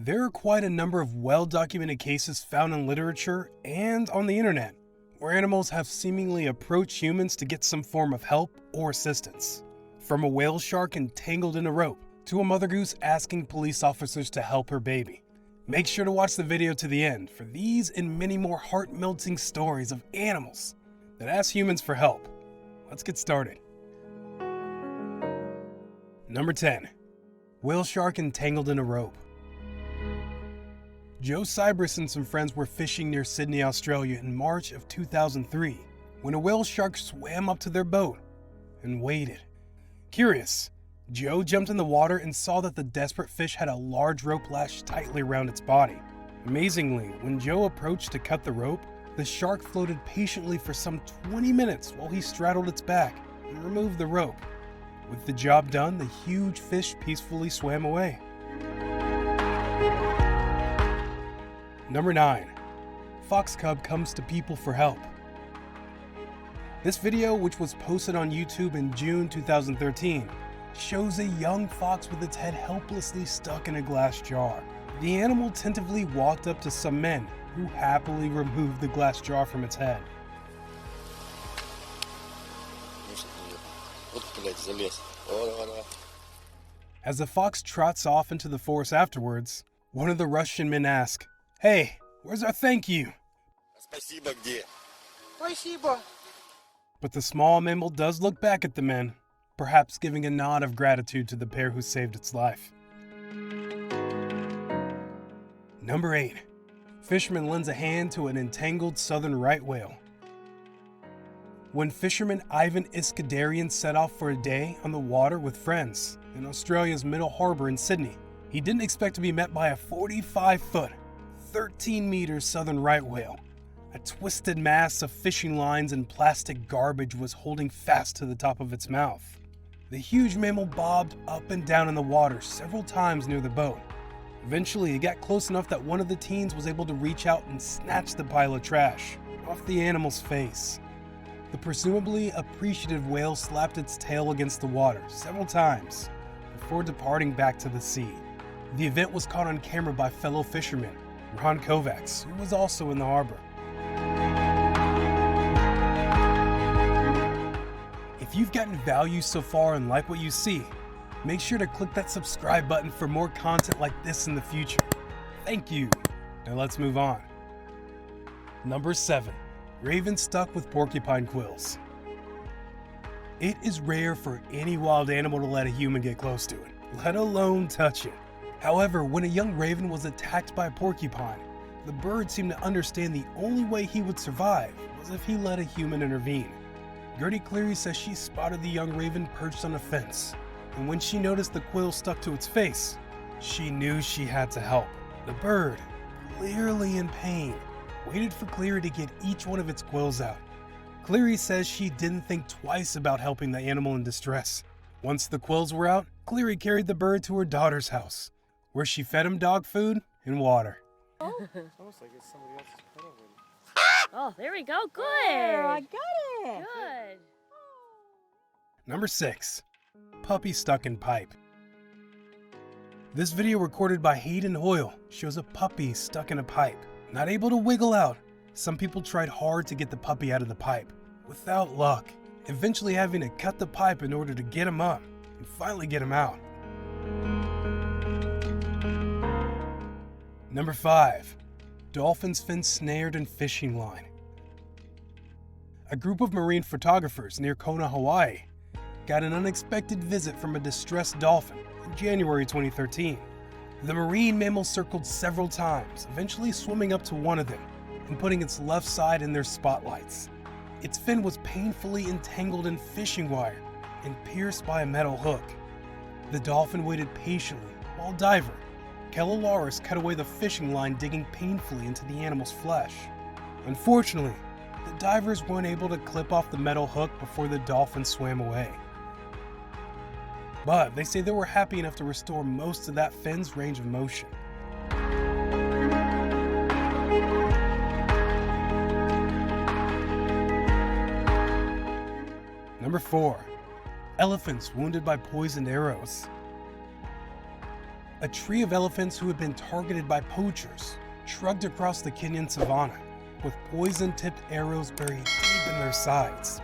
There are quite a number of well-documented cases found in literature and on the internet where animals have seemingly approached humans to get some form of help or assistance. From a whale shark entangled in a rope to a mother goose asking police officers to help her baby. Make sure to watch the video to the end for these and many more heart-melting stories of animals that ask humans for help. Let's get started. Number 10. Whale shark entangled in a rope. Joe Cybris and some friends were fishing near Sydney, Australia in March of 2003 when a whale shark swam up to their boat and waited. Curious, Joe jumped in the water and saw that the desperate fish had a large rope lashed tightly around its body. Amazingly, when Joe approached to cut the rope, the shark floated patiently for some 20 minutes while he straddled its back and removed the rope. With the job done, the huge fish peacefully swam away. Number 9. Fox cub comes to people for help. This video, which was posted on YouTube in June 2013, shows a young fox with its head helplessly stuck in a glass jar. The animal tentatively walked up to some men who happily removed the glass jar from its head. As the fox trots off into the forest afterwards, one of the Russian men asks, "Hey, where's our thank you?" But the small mammal does look back at the men, perhaps giving a nod of gratitude to the pair who saved its life. Number 8. Fisherman lends a hand to an entangled southern right whale. When fisherman Ivan Iskandarian set off for a day on the water with friends in Australia's Middle Harbour in Sydney, he didn't expect to be met by a 45-foot, 13-meter southern right whale. A twisted mass of fishing lines and plastic garbage was holding fast to the top of its mouth. The huge mammal bobbed up and down in the water several times near the boat. Eventually, it got close enough that one of the teens was able to reach out and snatch the pile of trash off the animal's face. The presumably appreciative whale slapped its tail against the water several times before departing back to the sea. The event was caught on camera by fellow fisherman Ron Kovacs, who was also in the harbor. If you've gotten value so far and like what you see, make sure to click that subscribe button for more content like this in the future. Thank you. Now let's move on. Number 7. Raven stuck with porcupine quills. It is rare for any wild animal to let a human get close to it, let alone touch it. However, when a young raven was attacked by a porcupine, the bird seemed to understand the only way he would survive was if he let a human intervene. Gertie Cleary says she spotted the young raven perched on a fence, and when she noticed the quill stuck to its face, she knew she had to help. The bird, clearly in pain, waited for Cleary to get each one of its quills out. Cleary says she didn't think twice about helping the animal in distress. Once the quills were out, Cleary carried the bird to her daughter's house, where she fed him dog food and water. Oh, it's almost like it's somebody else's pet already. Oh, there we go. Good. There, I got it. Good. Number 6. Puppy stuck in pipe. This video, recorded by Hayden Hoyle, shows a puppy stuck in a pipe, not able to wiggle out. Some people tried hard to get the puppy out of the pipe, without luck, eventually having to cut the pipe in order to get him up and finally get him out. Number 5. Dolphins fin snared in fishing line. A group of marine photographers near Kona, Hawaii, got an unexpected visit from a distressed dolphin in January 2013. The marine mammal circled several times, eventually swimming up to one of them and putting its left side in their spotlights. Its fin was painfully entangled in fishing wire and pierced by a metal hook. The dolphin waited patiently while diver Kelolaris cut away the fishing line, digging painfully into the animal's flesh. Unfortunately, the divers weren't able to clip off the metal hook before the dolphin swam away. But they say they were happy enough to restore most of that fin's range of motion. Number 4. Elephants wounded by poisoned arrows. A tree of elephants who had been targeted by poachers shrugged across the Kenyan savannah, with poison-tipped arrows buried deep in their sides.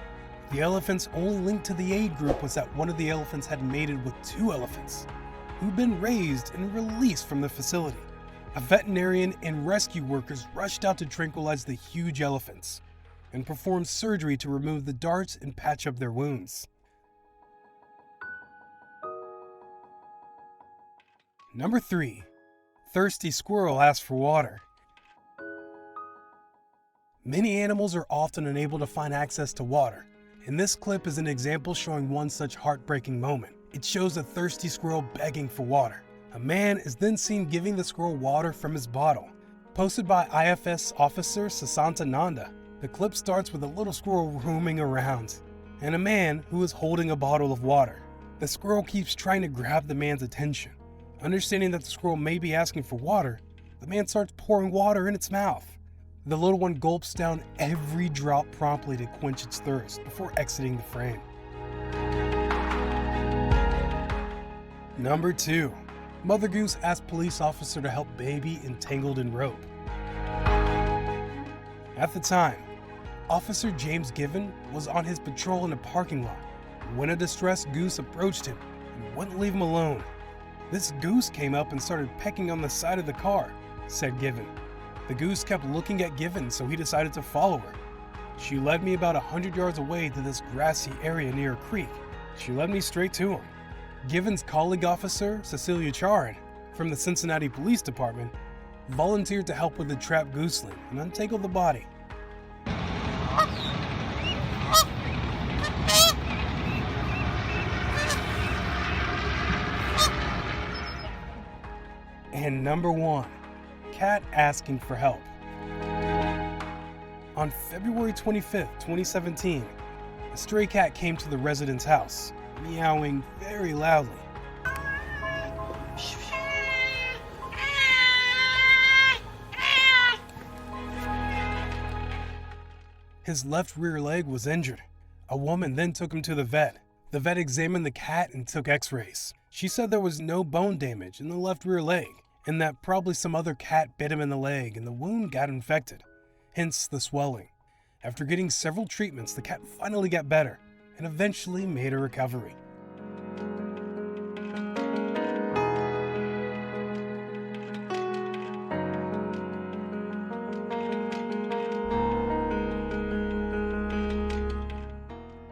The elephant's only link to the aid group was that one of the elephants had mated with 2 elephants, who'd been raised and released from the facility. A veterinarian and rescue workers rushed out to tranquilize the huge elephants and performed surgery to remove the darts and patch up their wounds. Number 3. Thirsty squirrel asks for water. Many animals are often unable to find access to water, and this clip is an example showing one such heartbreaking moment. It shows a thirsty squirrel begging for water. A man is then seen giving the squirrel water from his bottle. Posted by IFS officer Sasanta Nanda, the clip starts with a little squirrel roaming around, and a man who is holding a bottle of water. The squirrel keeps trying to grab the man's attention. Understanding that the squirrel may be asking for water, the man starts pouring water in its mouth. The little one gulps down every drop promptly to quench its thirst before exiting the frame. Number 2. Mother Goose asks police officer to help baby entangled in rope. At the time, Officer James Given was on his patrol in a parking lot when a distressed goose approached him and wouldn't leave him alone. This goose came up and started pecking on the side of the car, said Given. The goose kept looking at Given, so he decided to follow her. She led me about 100 yards away to this grassy area near a creek. She led me straight to him. Given's colleague officer, Cecilia Charin, from the Cincinnati Police Department, volunteered to help with the trapped gooseling and untangle the body. And number 1, cat asking for help. On February 25th, 2017, a stray cat came to the resident's house, meowing very loudly. His left rear leg was injured. A woman then took him to the vet. The vet examined the cat and took x-rays. She said there was no bone damage in the left rear leg, and that probably some other cat bit him in the leg and the wound got infected, hence the swelling. After getting several treatments, the cat finally got better and eventually made a recovery.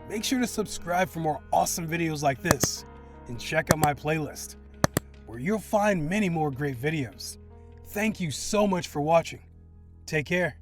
Make sure to subscribe for more awesome videos like this, and check out my playlist, where you'll find many more great videos. Thank you so much for watching. Take care.